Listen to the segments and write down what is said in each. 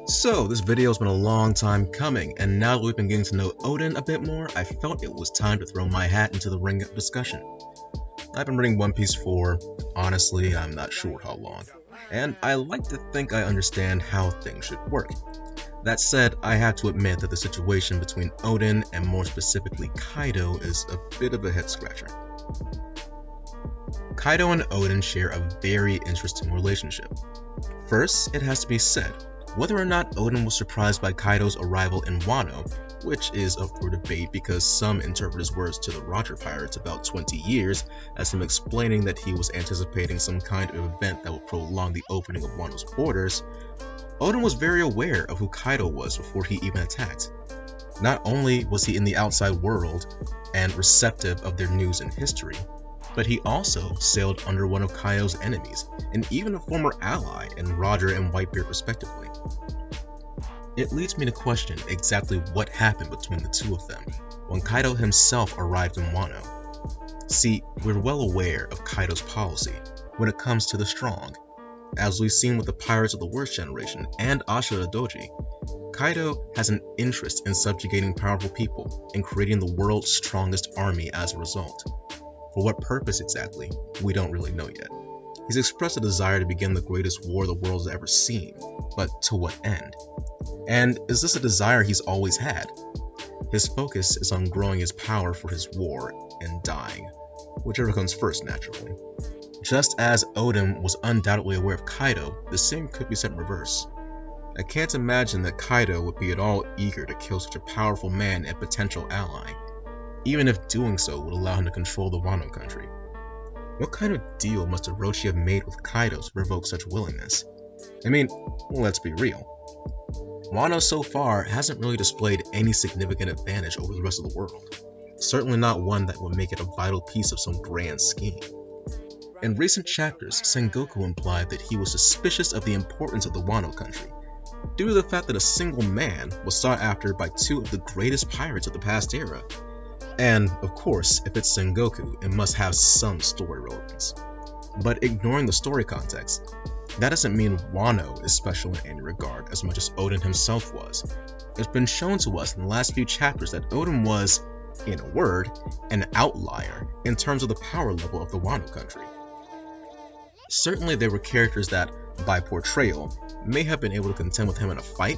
So, this video's been a long time coming, and now that we've been getting to know Oden a bit more, I felt it was time to throw my hat into the ring of discussion. I've been reading One Piece for, honestly, I'm not sure how long, and I like to think I understand how things should work. That said, I have to admit that the situation between Oden and more specifically Kaido is a bit of a head-scratcher. Kaido and Oden share a very interesting relationship. First, it has to be said, whether or not Oden was surprised by Kaido's arrival in Wano, which is up for debate because some interpret his words to the Roger Pirates about 20 years as him explaining that he was anticipating some kind of event that would prolong the opening of Wano's borders, Oden was very aware of who Kaido was before he even attacked. Not only was he in the outside world and receptive of their news and history, but he also sailed under one of Kaido's enemies, and even a former ally in Roger and Whitebeard respectively. It leads me to question exactly what happened between the two of them when Kaido himself arrived in Wano. See, we're well aware of Kaido's policy when it comes to the strong. As we've seen with the Pirates of the Worst Generation and Ashura Doji, Kaido has an interest in subjugating powerful people and creating the world's strongest army as a result. For what purpose exactly, we don't really know yet. He's expressed a desire to begin the greatest war the world has ever seen, but to what end? And is this a desire he's always had? His focus is on growing his power for his war and dying, whichever comes first naturally. Just as Oden was undoubtedly aware of Kaido, the same could be said in reverse. I can't imagine that Kaido would be at all eager to kill such a powerful man and potential ally, even if doing so would allow him to control the Wano country. What kind of deal must Orochi have made with Kaido to provoke such willingness? I mean, let's be real. Wano so far hasn't really displayed any significant advantage over the rest of the world. Certainly not one that would make it a vital piece of some grand scheme. In recent chapters, Sengoku implied that he was suspicious of the importance of the Wano country, due to the fact that a single man was sought after by two of the greatest pirates of the past era. And, of course, if it's Sengoku, it must have some story relevance. But ignoring the story context, that doesn't mean Wano is special in any regard as much as Oden himself was. It's been shown to us in the last few chapters that Oden was, in a word, an outlier in terms of the power level of the Wano country. Certainly there were characters that, by portrayal, may have been able to contend with him in a fight,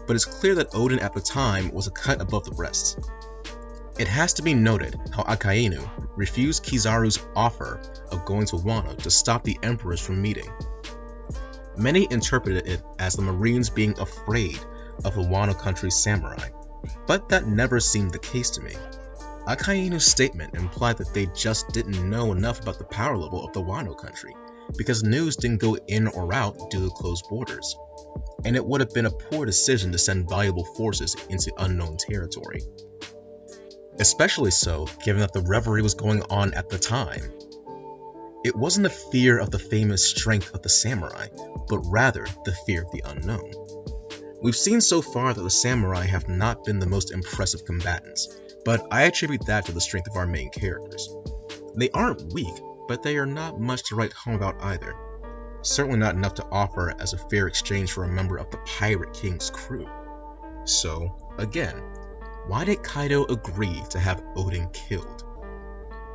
but it's clear that Oden at the time was a cut above the rest. It has to be noted how Akainu refused Kizaru's offer of going to Wano to stop the emperors from meeting. Many interpreted it as the Marines being afraid of the Wano country's samurai, but that never seemed the case to me. Akainu's statement implied that they just didn't know enough about the power level of the Wano country, because news didn't go in or out due to closed borders, and it would have been a poor decision to send valuable forces into unknown territory. Especially so, given that the revelry was going on at the time. It wasn't the fear of the famous strength of the samurai, but rather the fear of the unknown. We've seen so far that the samurai have not been the most impressive combatants, but I attribute that to the strength of our main characters. They aren't weak, but they are not much to write home about either. Certainly not enough to offer as a fair exchange for a member of the Pirate King's crew. So, again, why did Kaido agree to have Oden killed?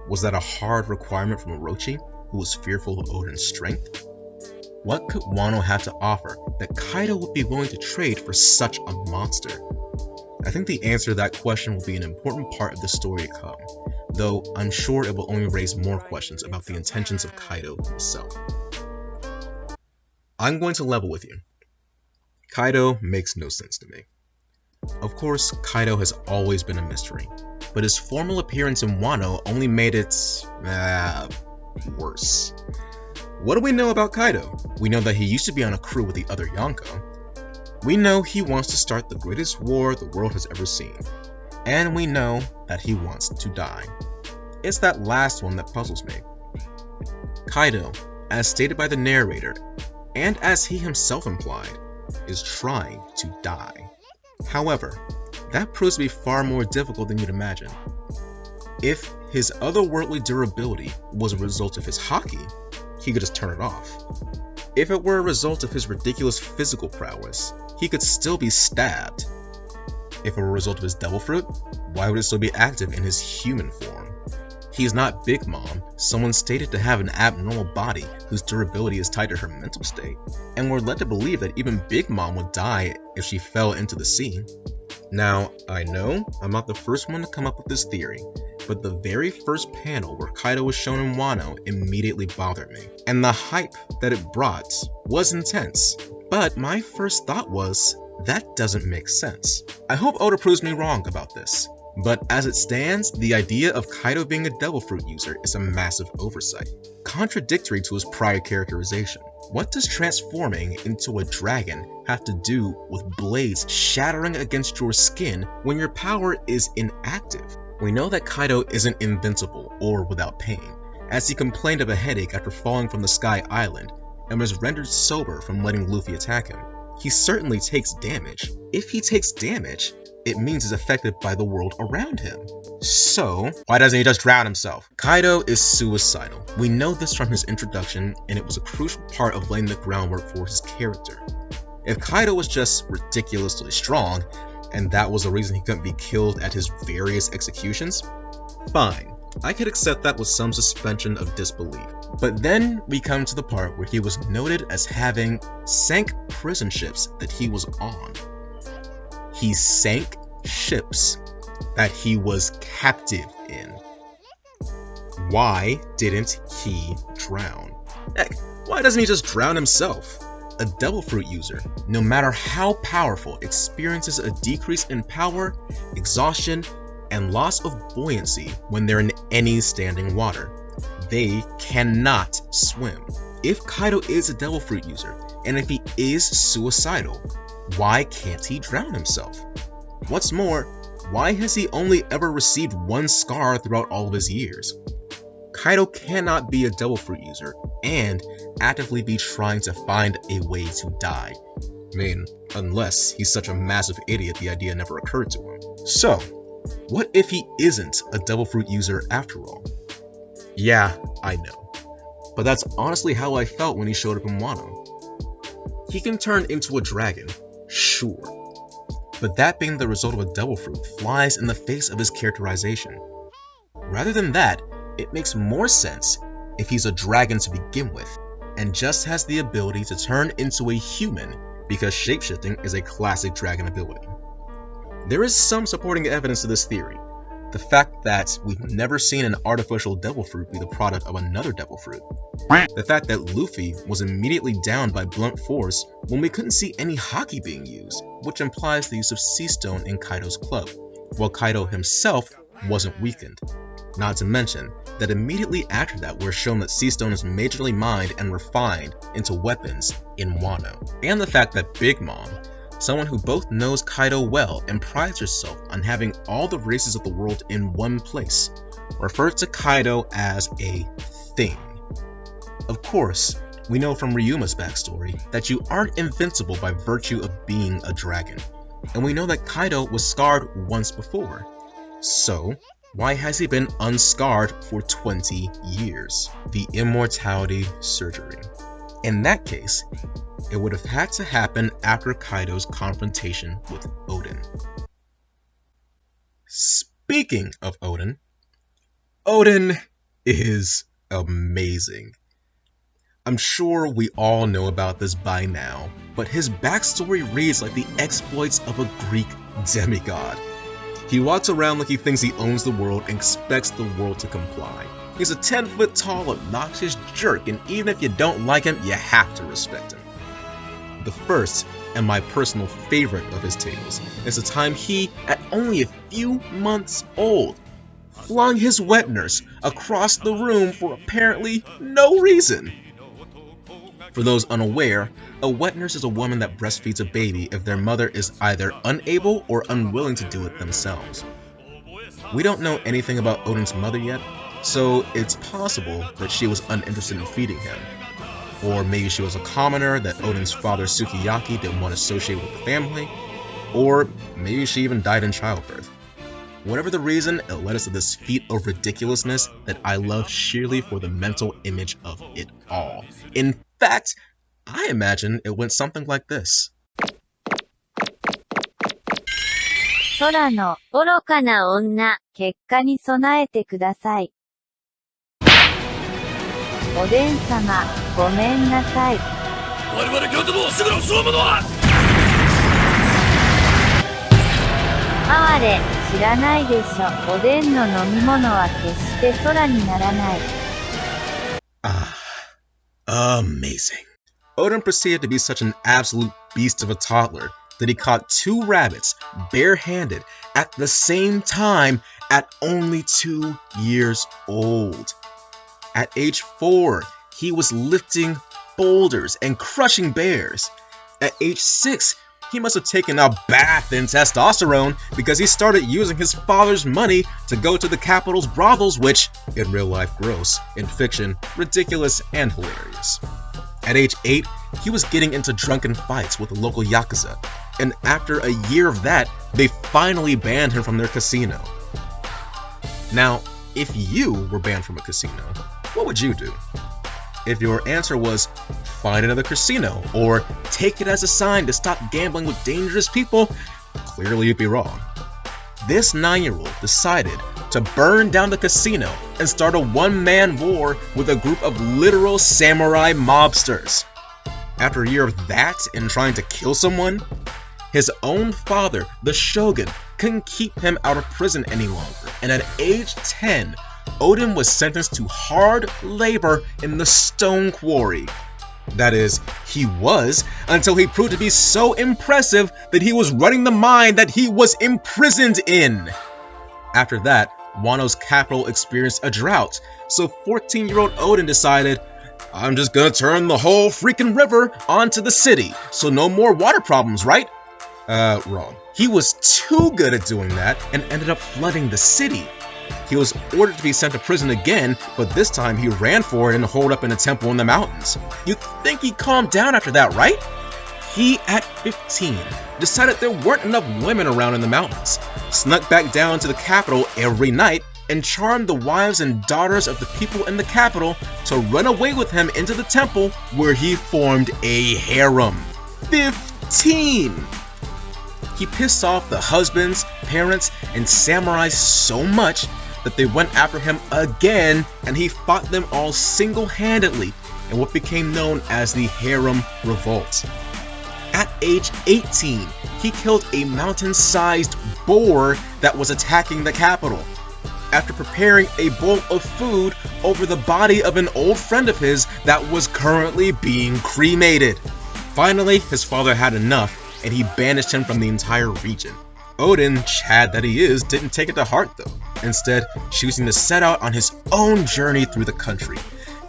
Was that a hard requirement from Orochi, who was fearful of Oden's strength? What could Wano have to offer that Kaido would be willing to trade for such a monster? I think the answer to that question will be an important part of the story to come, though I'm sure it will only raise more questions about the intentions of Kaido himself. I'm going to level with you. Kaido makes no sense to me. Of course, Kaido has always been a mystery, but his formal appearance in Wano only made it, worse. What do we know about Kaido? We know that he used to be on a crew with the other Yonko. We know he wants to start the greatest war the world has ever seen. And we know that he wants to die. It's that last one that puzzles me. Kaido, as stated by the narrator, and as he himself implied, is trying to die. However, that proves to be far more difficult than you'd imagine. If his otherworldly durability was a result of his haki, he could just turn it off. If it were a result of his ridiculous physical prowess, he could still be stabbed. If it were a result of his devil fruit, why would it still be active in his human form? He is not Big Mom, someone stated to have an abnormal body whose durability is tied to her mental state, and we're led to believe that even Big Mom would die if she fell into the sea. Now, I know I'm not the first one to come up with this theory, but the very first panel where Kaido was shown in Wano immediately bothered me, and the hype that it brought was intense. But my first thought was, that doesn't make sense. I hope Oda proves me wrong about this. But as it stands, the idea of Kaido being a devil fruit user is a massive oversight, contradictory to his prior characterization. What does transforming into a dragon have to do with blades shattering against your skin when your power is inactive? We know that Kaido isn't invincible or without pain, as he complained of a headache after falling from the Sky Island and was rendered sober from letting Luffy attack him. He certainly takes damage. If he takes damage, it means he's affected by the world around him. So, why doesn't he just drown himself? Kaido is suicidal. We know this from his introduction, and it was a crucial part of laying the groundwork for his character. If Kaido was just ridiculously strong, and that was the reason he couldn't be killed at his various executions, fine. I could accept that with some suspension of disbelief. But then we come to the part where he was noted as having sank prison ships that he was on. He sank ships that he was captive in. Why didn't he drown? Heck, why doesn't he just drown himself? A devil fruit user, no matter how powerful, experiences a decrease in power, exhaustion, and loss of buoyancy when they're in any standing water. They cannot swim. If Kaido is a devil fruit user, and if he is suicidal, why can't he drown himself? What's more, why has he only ever received one scar throughout all of his years? Kaido cannot be a devil fruit user and actively be trying to find a way to die. I mean, unless he's such a massive idiot the idea never occurred to him. So, what if he isn't a devil fruit user after all? Yeah, I know. But that's honestly how I felt when he showed up in Wano. He can turn into a dragon, sure. But that being the result of a devil fruit flies in the face of his characterization. Rather than that, it makes more sense if he's a dragon to begin with, and just has the ability to turn into a human because shapeshifting is a classic dragon ability. There is some supporting evidence to this theory. The fact that we've never seen an artificial devil fruit be the product of another devil fruit. The fact that Luffy was immediately downed by blunt force when we couldn't see any haki being used, which implies the use of Sea Stone in Kaido's club, while Kaido himself wasn't weakened. Not to mention that immediately after that we're shown that Sea Stone is majorly mined and refined into weapons in Wano. And the fact that Big Mom, someone who both knows Kaido well and prides herself on having all the races of the world in one place, refers to Kaido as a thing. Of course, we know from Ryuma's backstory that you aren't invincible by virtue of being a dragon, and we know that Kaido was scarred once before. So, why has he been unscarred for 20 years? The immortality surgery. In that case, it would have had to happen after Kaido's confrontation with Oden. Speaking of Oden, Oden is amazing. I'm sure we all know about this by now, but his backstory reads like the exploits of a Greek demigod. He walks around like he thinks he owns the world and expects the world to comply. He's a 10-foot tall, obnoxious jerk, and even if you don't like him, you have to respect him. The first, and my personal favorite of his tales, is the time he, at only a few months old, flung his wet nurse across the room for apparently no reason. For those unaware, a wet nurse is a woman that breastfeeds a baby if their mother is either unable or unwilling to do it themselves. We don't know anything about Oden's mother yet, so it's possible that she was uninterested in feeding him. Or maybe she was a commoner that Oden's father Sukiyaki didn't want to associate with the family, or maybe she even died in childbirth. Whatever the reason, it led us to this feat of ridiculousness that I love sheerly for the mental image of it all. In fact, I imagine it went something like this. 空の愚かな女、結果に備えてください。おでん様、ごめんなさい。我々京都のすぐの総物は哀れ、知らないでしょ。おでんの飲み物は決して空にならない。Amazing. Oden proceeded to be such an absolute beast of a toddler that he caught 2 rabbits barehanded at the same time at only 2 years old. At age 4, he was lifting boulders and crushing bears. At age 6, he must have taken a bath in testosterone because he started using his father's money to go to the capital's brothels, which, in real life, gross, in fiction, ridiculous and hilarious. At age 8, he was getting into drunken fights with the local yakuza, and after a year of that, they finally banned him from their casino. Now, if you were banned from a casino, what would you do? If your answer was, find another casino, or take it as a sign to stop gambling with dangerous people, clearly you'd be wrong. This 9-year-old decided to burn down the casino and start a one-man war with a group of literal samurai mobsters. After a year of that and trying to kill someone, his own father, the shogun, couldn't keep him out of prison any longer, and at age 10, Oden was sentenced to hard labor in the stone quarry. That is, he was, until he proved to be so impressive that he was running the mine that he was imprisoned in. After that, Wano's capital experienced a drought, so 14-year-old Oden decided, I'm just gonna turn the whole freaking river onto the city, so no more water problems, right? Wrong. He was too good at doing that and ended up flooding the city. He was ordered to be sent to prison again, but this time he ran for it and holed up in a temple in the mountains. You'd think he calmed down after that, right? He, at 15, decided there weren't enough women around in the mountains, snuck back down to the capital every night, and charmed the wives and daughters of the people in the capital to run away with him into the temple, where he formed a harem. 15! He pissed off the husbands, parents, and samurais so much that they went after him again, and he fought them all single-handedly in what became known as the Harem Revolt. At age 18, he killed a mountain-sized boar that was attacking the capital, after preparing a bowl of food over the body of an old friend of his that was currently being cremated. Finally, his father had enough, and he banished him from the entire region. Oden, Chad that he is, didn't take it to heart though, instead choosing to set out on his own journey through the country,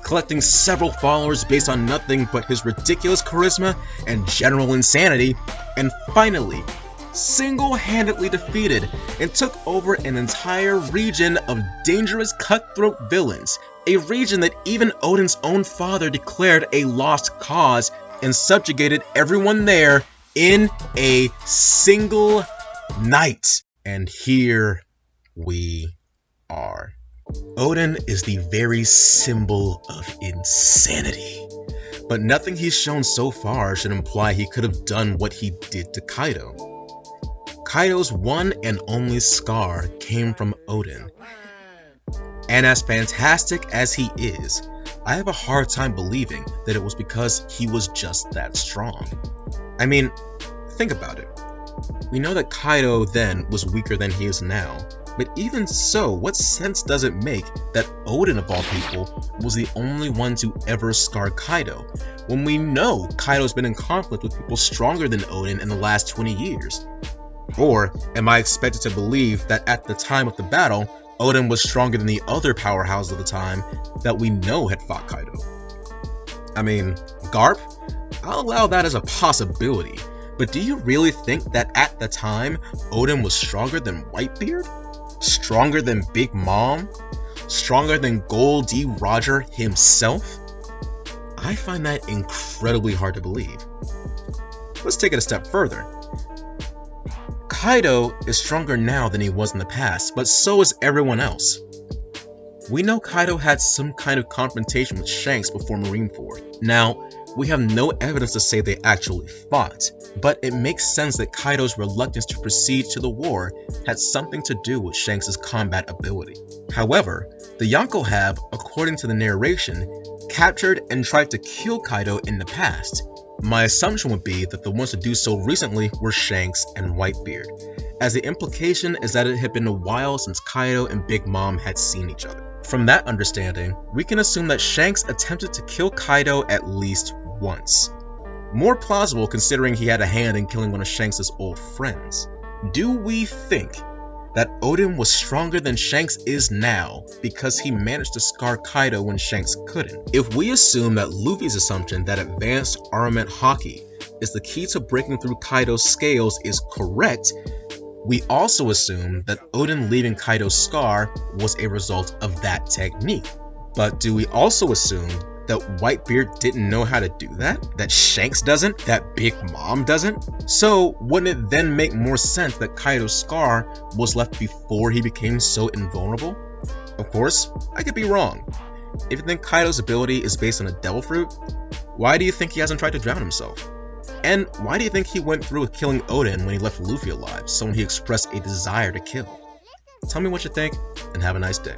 collecting several followers based on nothing but his ridiculous charisma and general insanity, and finally, single-handedly defeated and took over an entire region of dangerous cutthroat villains, a region that even Oden's own father declared a lost cause and subjugated everyone there in a single night. And here we are. Oden is the very symbol of insanity. But nothing he's shown so far should imply he could have done what he did to Kaido. Kaido's one and only scar came from Oden. And as fantastic as he is, I have a hard time believing that it was because he was just that strong. I mean, think about it. We know that Kaido then was weaker than he is now, but even so, what sense does it make that Oden of all people was the only one to ever scar Kaido, when we know Kaido's been in conflict with people stronger than Oden in the last 20 years? Or am I expected to believe that at the time of the battle, Oden was stronger than the other powerhouses of the time that we know had fought Kaido? I mean, Garp? I'll allow that as a possibility, but do you really think that at the time, Oden was stronger than Whitebeard? Stronger than Big Mom? Stronger than Gold D. Roger himself? I find that incredibly hard to believe. Let's take it a step further. Kaido is stronger now than he was in the past, but so is everyone else. We know Kaido had some kind of confrontation with Shanks before Marineford. Now, we have no evidence to say they actually fought, but it makes sense that Kaido's reluctance to proceed to the war had something to do with Shanks' combat ability. However, the Yonko have, according to the narration, captured and tried to kill Kaido in the past. My assumption would be that the ones to do so recently were Shanks and Whitebeard, as the implication is that it had been a while since Kaido and Big Mom had seen each other. From that understanding, we can assume that Shanks attempted to kill Kaido at least once. More plausible considering he had a hand in killing one of Shanks' old friends. Do we think that Oden was stronger than Shanks is now because he managed to scar Kaido when Shanks couldn't? If we assume that Luffy's assumption that advanced armament haki is the key to breaking through Kaido's scales is correct, we also assume that Oden leaving Kaido's scar was a result of that technique. But do we also assume that Whitebeard didn't know how to do that? That Shanks doesn't? That Big Mom doesn't? So wouldn't it then make more sense that Kaido's scar was left before he became so invulnerable? Of course, I could be wrong. If you think Kaido's ability is based on a devil fruit, why do you think he hasn't tried to drown himself? And why do you think he went through with killing Oden when he left Luffy alive, someone he expressed a desire to kill? Tell me what you think, and have a nice day.